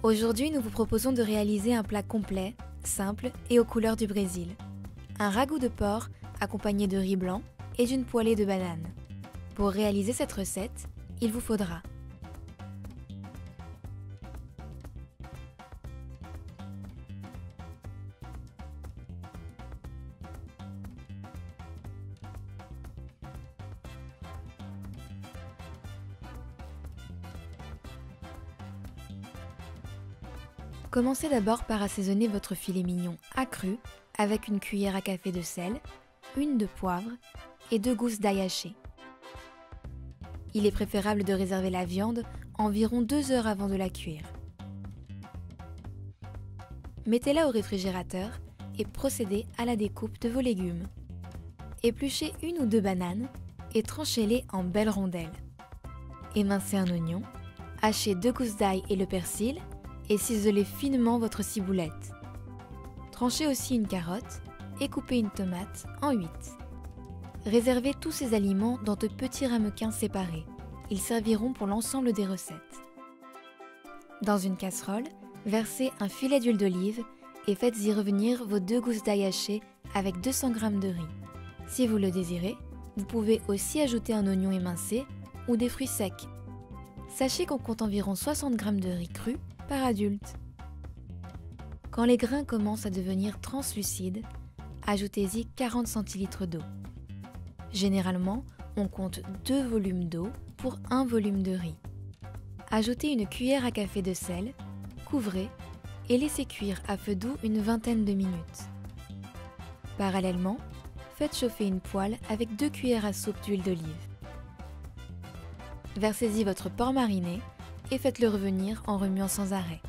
Aujourd'hui, nous vous proposons de réaliser un plat complet, simple et aux couleurs du Brésil. Un ragoût de porc accompagné de riz blanc et d'une poêlée de bananes. Pour réaliser cette recette, il vous faudra Commencez d'abord par assaisonner votre filet mignon accru avec une cuillère à café de sel, une de poivre et 2 gousses d'ail haché. Il est préférable de réserver la viande environ 2 heures avant de la cuire. Mettez-la au réfrigérateur et procédez à la découpe de vos légumes. Épluchez 1 ou 2 bananes et tranchez-les en belles rondelles. Émincez un oignon, hachez 2 gousses d'ail et le persil et ciselez finement votre ciboulette. Tranchez aussi une carotte et coupez une tomate en 8. Réservez tous ces aliments dans de petits ramequins séparés. Ils serviront pour l'ensemble des recettes. Dans une casserole, versez un filet d'huile d'olive et faites-y revenir vos 2 gousses d'ail hachées avec 200 g de riz. Si vous le désirez, vous pouvez aussi ajouter un oignon émincé ou des fruits secs. Sachez qu'on compte environ 60 g de riz cru par adulte. Quand les grains commencent à devenir translucides, ajoutez-y 40 centilitres d'eau. Généralement, on compte 2 volumes d'eau pour 1 volume de riz. Ajoutez une cuillère à café de sel, couvrez et laissez cuire à feu doux une vingtaine de minutes. Parallèlement, faites chauffer une poêle avec 2 cuillères à soupe d'huile d'olive. Versez-y votre porc mariné et faites-le revenir en remuant sans arrêt.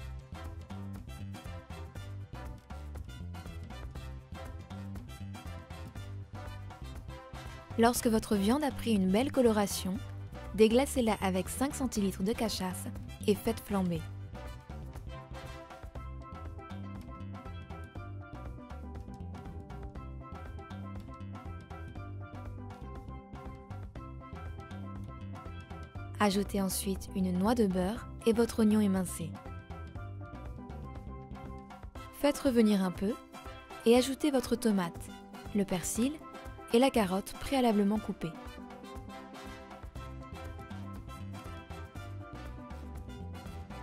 Lorsque votre viande a pris une belle coloration, déglacez-la avec 5 centilitres de cachasse et faites flamber. Ajoutez ensuite une noix de beurre et votre oignon émincé. Faites revenir un peu et ajoutez votre tomate, le persil et la carotte préalablement coupée.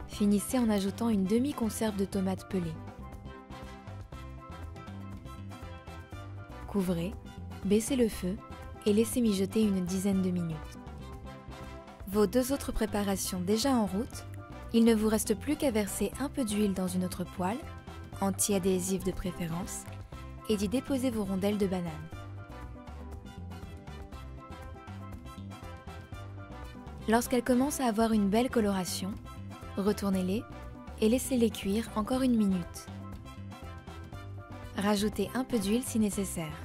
Finissez en ajoutant une demi-conserve de tomates pelées. Couvrez, baissez le feu et laissez mijoter une dizaine de minutes. Vos 2 autres préparations déjà en route, il ne vous reste plus qu'à verser un peu d'huile dans une autre poêle, anti-adhésive de préférence, et d'y déposer vos rondelles de banane. Lorsqu'elles commencent à avoir une belle coloration, retournez-les et laissez-les cuire encore 1 minute. Rajoutez un peu d'huile si nécessaire.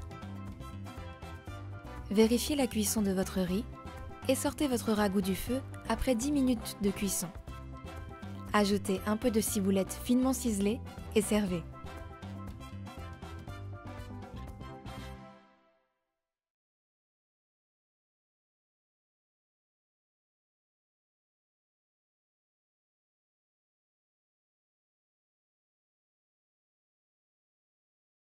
Vérifiez la cuisson de votre riz et sortez votre ragoût du feu après 10 minutes de cuisson. Ajoutez un peu de ciboulette finement ciselée et servez.